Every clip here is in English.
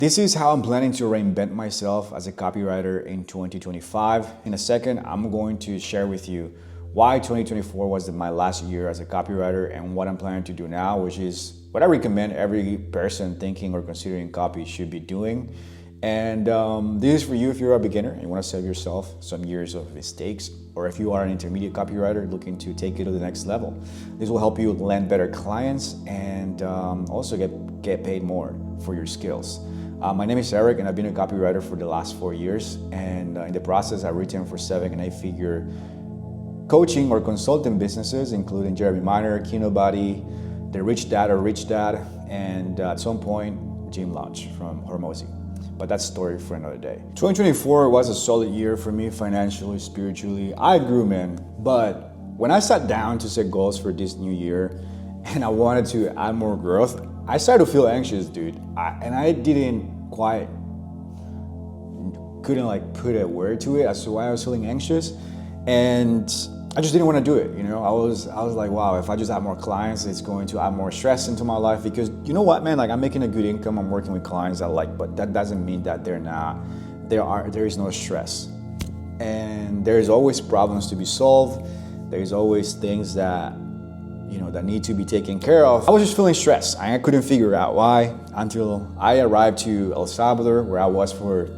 This is how I'm planning to reinvent myself as a copywriter in 2025. In a second, I'm going to share with you why 2024 was my last year as a copywriter and what I'm planning to do now, which is what I recommend every person thinking or considering copy should be doing. And this is for you if you're a beginner and you want to save yourself some years of mistakes, or if you are an intermediate copywriter looking to take it to the next level. This will help you land better clients and also get paid more for your skills. My name is Eric and I've been a copywriter for the last 4 years, and in the process I've written for 7 and 8 figure coaching or consulting businesses, including Jeremy Miner, Kinobody, The Rich Dad or Rich Dad, and at some point Gym Launch from Hormozy. But that's a story for another day. 2024 was a solid year for me financially, spiritually. I grew, man. But when I sat down to set goals for this new year and I wanted to add more growth, I started to feel anxious, dude. I couldn't like put a word to it as to why I was feeling anxious. And I just didn't want to do it. I was like, wow, if I just add more clients, it's going to add more stress into my life, because you know what, man, like I'm making a good income, I'm working with clients I like, but that doesn't mean that there is no stress. And there's always problems to be solved. There's always things that need to be taken care of. I was just feeling stressed. I couldn't figure out why until I arrived to El Salvador, where I was for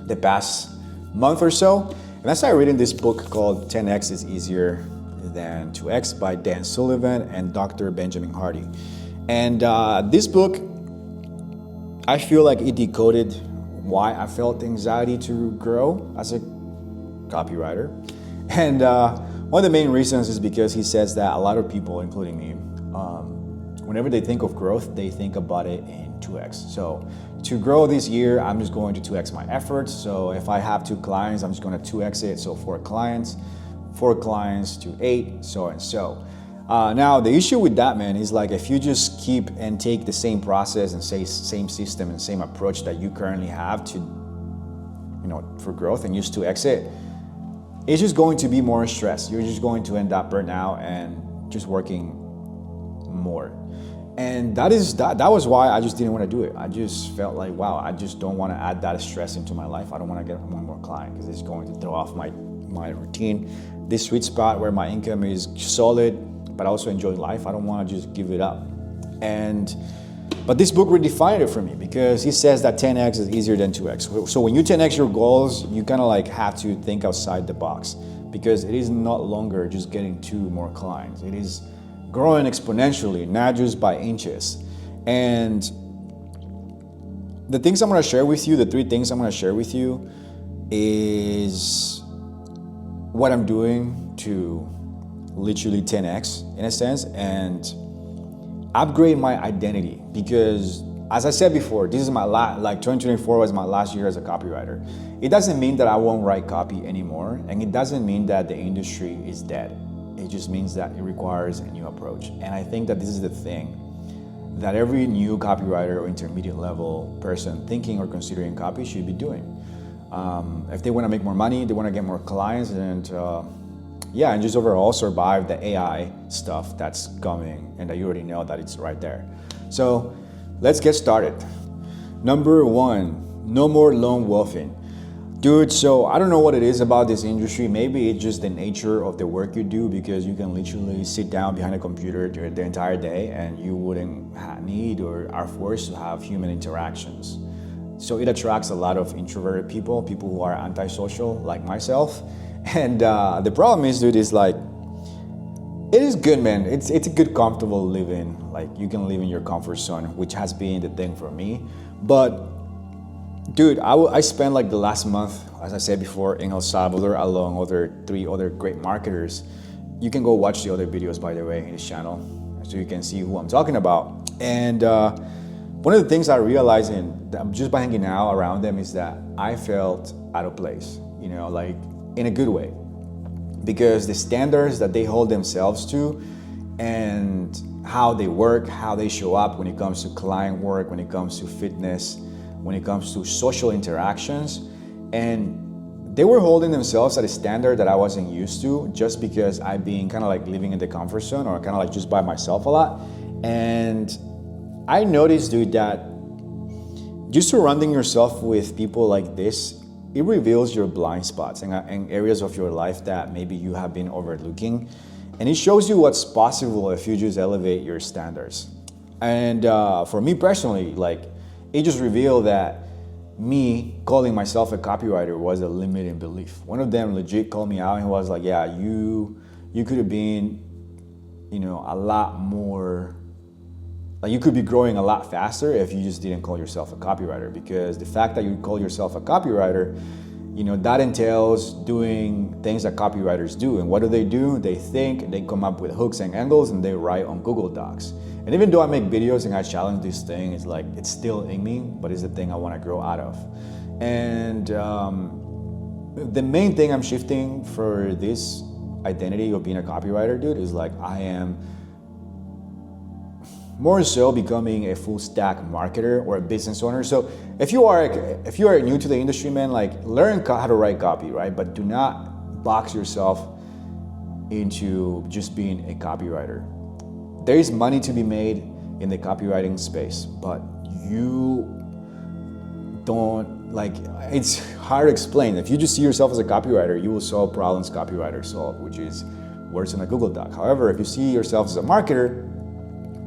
the past month or so. And I started reading this book called 10X is Easier Than 2X by Dan Sullivan and Dr. Benjamin Hardy. And this book, I feel like it decoded why I felt anxiety to grow as a copywriter. And one of the main reasons is because he says that a lot of people, including me, whenever they think of growth, they think about it in 2X. So to grow this year, I'm just going to 2X my efforts. So if I have 2 clients, I'm just going to 2X it. So 4 clients to 8, so and so. Now, the issue with that, man, is like if you just keep and take the same process and same system and same approach that you currently have to, for growth and use 2X it, it's just going to be more stress. You're just going to end up burnt out and just working more. And that was why I just didn't want to do it. I just felt like, wow, I just don't want to add that stress into my life. I don't want to get one more client because it's going to throw off my routine. This sweet spot where my income is solid, but I also enjoy life. I don't want to just give it up. But this book redefined it for me, because he says that 10X is easier than 2X. So when you 10X your goals, you kind of like have to think outside the box, because it is not longer just getting 2 more clients. It is growing exponentially, not just by inches. And the things I'm going to share with you, the 3 things I'm going to share with you, is what I'm doing to literally 10X in a sense and upgrade my identity. Because as I said before, this is my 2024 was my last year as a copywriter. It doesn't mean that I won't write copy anymore, and it doesn't mean that the industry is dead. It just means that it requires a new approach. And I think that this is the thing that every new copywriter or intermediate level person thinking or considering copy should be doing. If they want to make more money, they want to get more clients, and just overall survive the AI stuff that's coming and that you already know that it's right there. So let's get started. Number 1, no more lone wolfing. Dude, so I don't know what it is about this industry. Maybe it's just the nature of the work you do, because you can literally sit down behind a computer the entire day and you wouldn't need or are forced to have human interactions. So it attracts a lot of introverted people who are antisocial like myself. And the problem is, dude, is like, it is good, man. It's a good, comfortable living. Like you can live in your comfort zone, which has been the thing for me. But dude, I spent like the last month, as I said before, in El Salvador along 3 other great marketers. You can go watch the other videos, by the way, in this channel, so you can see who I'm talking about. And one of the things I realized just by hanging out around them is that I felt out of place, like in a good way. Because the standards that they hold themselves to and how they work, how they show up when it comes to client work, when it comes to fitness, when it comes to social interactions, and they were holding themselves at a standard that I wasn't used to, just because I've been kind of like living in the comfort zone or kind of like just by myself a lot. And I noticed, dude, that Just surrounding yourself with people like this, it reveals your blind spots and areas of your life that maybe you have been overlooking. And it shows you what's possible if you just elevate your standards. And for me personally, like, it just revealed that me calling myself a copywriter was a limiting belief. One of them legit called me out and was like, yeah, you could have been, a lot more, like, you could be growing a lot faster if you just didn't call yourself a copywriter. Because the fact that you call yourself a copywriter, that entails doing things that copywriters do. And what do? They think, they come up with hooks and angles, and they write on Google Docs. And even though I make videos and I challenge this thing, it's like, it's still in me, but it's the thing I want to grow out of. And the main thing I'm shifting for this identity of being a copywriter, dude, is like, I am more so becoming a full stack marketer or a business owner. So if you are new to the industry, man, like, learn how to write copy, right? But do not box yourself into just being a copywriter. There is money to be made in the copywriting space, but you don't, like, it's hard to explain. If you just see yourself as a copywriter, you will solve problems copywriters solve, which is words in a Google Doc. However, if you see yourself as a marketer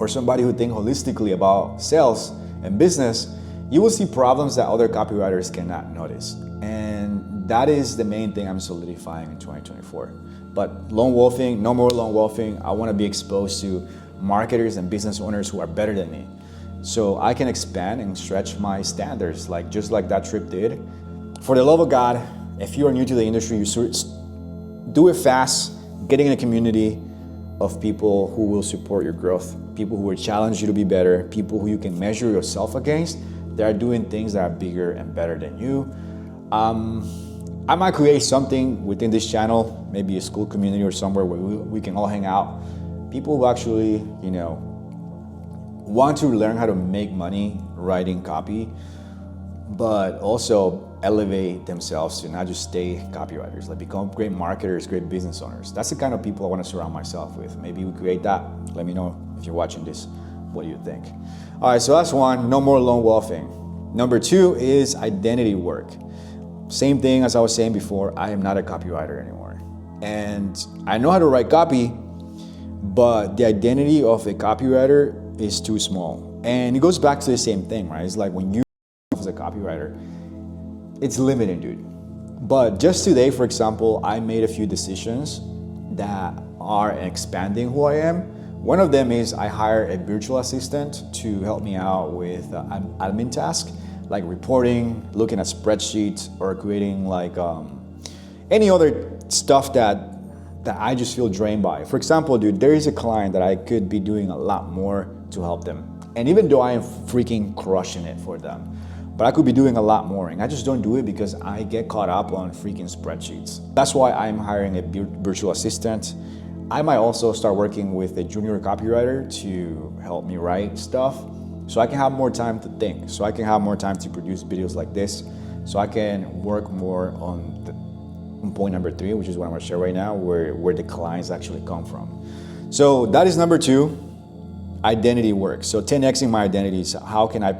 or somebody who thinks holistically about sales and business, you will see problems that other copywriters cannot notice. And that is the main thing I'm solidifying in 2024. But lone wolfing, no more lone wolfing. I want to be exposed to marketers and business owners who are better than me, so I can expand and stretch my standards, just like that trip did. For the love of God, if you are new to the industry, you do it fast. Getting in a community of people who will support your growth, people who will challenge you to be better, people who you can measure yourself against. They are doing things that are bigger and better than you. I might create something within this channel, maybe a school community or somewhere where we can all hang out. People who actually, want to learn how to make money writing copy, but also elevate themselves to not just stay copywriters, like become great marketers, great business owners. That's the kind of people I want to surround myself with. Maybe we create that. Let me know if you're watching this. What do you think? All right, so that's one, no more lone wolfing. Number two is identity work. Same thing as I was saying before, I am not a copywriter anymore. And I know how to write copy, but the identity of a copywriter is too small. And it goes back to the same thing, right? It's like when you as a copywriter, it's limiting, dude. But just today, for example, I made a few decisions that are expanding who I am. One of them is I hired a virtual assistant to help me out with admin tasks, like reporting, looking at spreadsheets, or creating like any other stuff that I just feel drained by. For example, dude, there is a client that I could be doing a lot more to help them. And even though I am freaking crushing it for them, but I could be doing a lot more. And I just don't do it because I get caught up on freaking spreadsheets. That's why I'm hiring a virtual assistant. I might also start working with a junior copywriter to help me write stuff so I can have more time to think, so I can have more time to produce videos like this, so I can work more on point number three, which is what I'm gonna share right now, where the clients actually come from. So that is number two, identity work. So 10xing my identities. How can I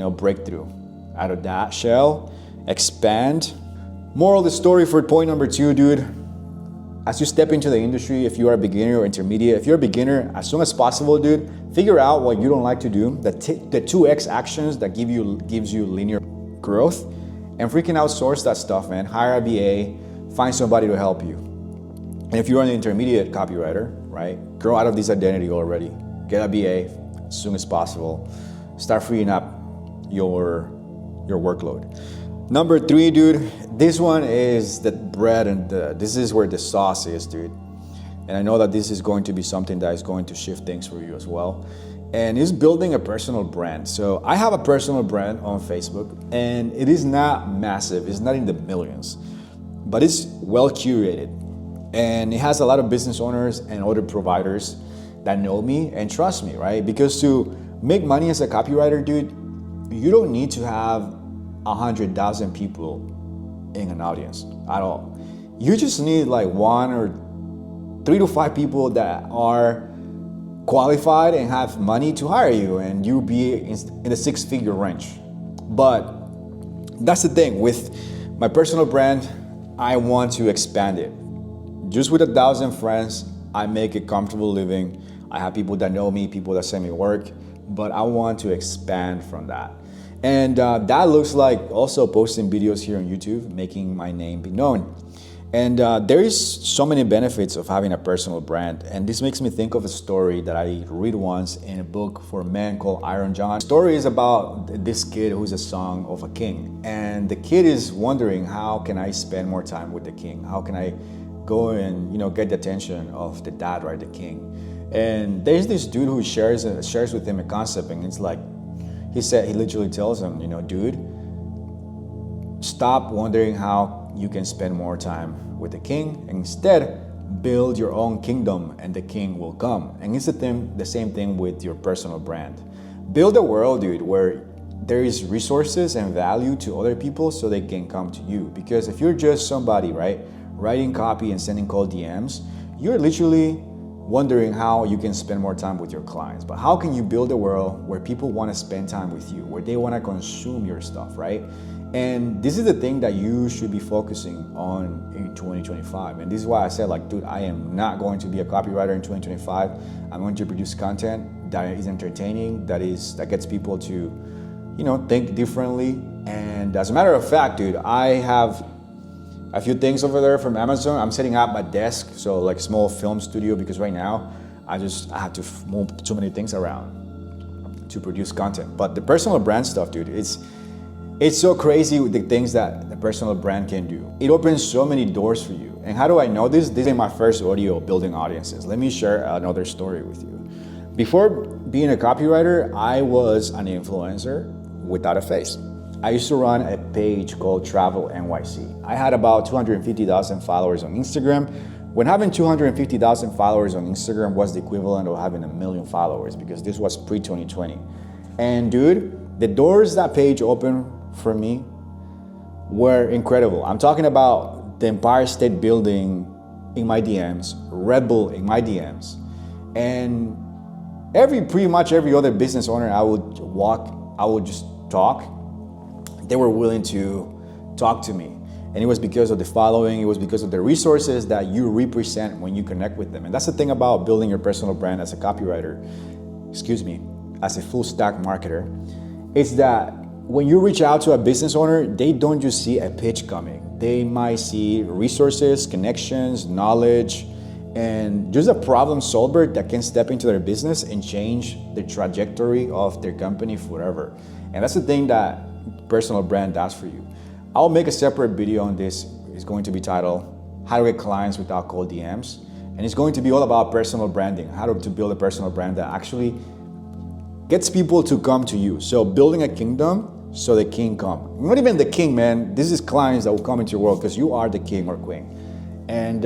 break through out of that shell, expand? Moral of the story for point number two, dude, as you step into the industry, if you are a beginner or intermediate, if you're a beginner, as soon as possible, dude, figure out what you don't like to do, the 2x actions that gives you linear growth, and freaking outsource that stuff, man. Hire a VA, find somebody to help you. And if you're an intermediate copywriter, right, grow out of this identity already. Get a VA as soon as possible. Start freeing up your workload. Number three, dude, this one is the bread and this is where the sauce is, dude. And I know that this is going to be something that is going to shift things for you as well. And it's building a personal brand. So I have a personal brand on Facebook, and it is not massive. It's not in the millions, but it's well curated. And it has a lot of business owners and other providers that know me and trust me, right? Because to make money as a copywriter, dude, you don't need to have 100,000 people in an audience at all. You just need like 1 or 3 to 5 people that are qualified and have money to hire you, and you'll be in the six-figure range. But that's the thing with my personal brand. I want to expand it. Just with 1,000 friends, I make a comfortable living. I have people that know me, people that send me work, but I want to expand from that. And that looks like also posting videos here on YouTube, making my name be known. And there is so many benefits of having a personal brand. And this makes me think of a story that I read once in a book for men called Iron John. The story is about this kid who's a son of a king. And the kid is wondering, how can I spend more time with the king? How can I go and get the attention of the dad, right, the king? And there's this dude who shares with him a concept, and it's like, he literally tells him, dude, stop wondering how you can spend more time with the king. Instead, build your own kingdom and the king will come. And it's the same thing with your personal brand. Build a world, dude, where there is resources and value to other people so they can come to you. Because if you're just somebody, right, writing copy and sending cold DMs, you're literally wondering how you can spend more time with your clients. But how can you build a world where people want to spend time with you, where they want to consume your stuff, right? And this is the thing that you should be focusing on in 2025. And this is why I said, like, dude, I am not going to be a copywriter in 2025. I'm going to produce content that is entertaining, that gets people to, think differently. And as a matter of fact, dude, I have a few things over there from Amazon. I'm setting up my desk, so like small film studio, because right now I have to move too many things around to produce content. But the personal brand stuff, dude, it's so crazy with the things that the personal brand can do. It opens so many doors for you. And how do I know this? This is my first audio building audiences. Let me share another story with you. Before being a copywriter, I was an influencer without a face. I used to run a page called Travel NYC. I had about 250,000 followers on Instagram, when having 250,000 followers on Instagram was the equivalent of having 1 million followers, because this was pre-2020. And dude, the doors that page opened for me were incredible. I'm talking about the Empire State Building in my DMs, Red Bull in my DMs, and pretty much every other business owner I would just talk, they were willing to talk to me. And it was because of the following, it was because of the resources that you represent when you connect with them. And that's the thing about building your personal brand as a copywriter, as a full stack marketer, is that when you reach out to a business owner, they don't just see a pitch coming. They might see resources, connections, knowledge, and just a problem solver that can step into their business and change the trajectory of their company forever. And that's the thing that personal brand does for you. I'll make a separate video on this. It's going to be titled How to Get Clients Without Cold DMs. And it's going to be all about personal branding, how to build a personal brand that actually gets people to come to you. So building a kingdom so the king come. Not even the king, man. This is clients that will come into your world because you are the king or queen. And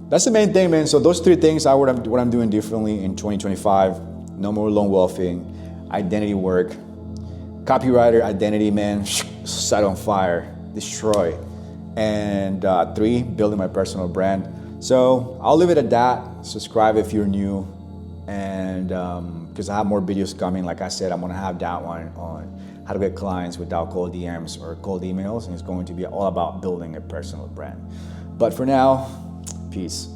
that's the main thing, man. So those three things are what I'm doing differently in 2025. No more lone wolfing, identity work, copywriter identity, man, set on fire, destroy. And 3, building my personal brand. So I'll leave it at that. Subscribe if you're new. And because I have more videos coming. Like I said, I'm gonna have that one on how to get clients without cold DMs or cold emails. And it's going to be all about building a personal brand. But for now, peace.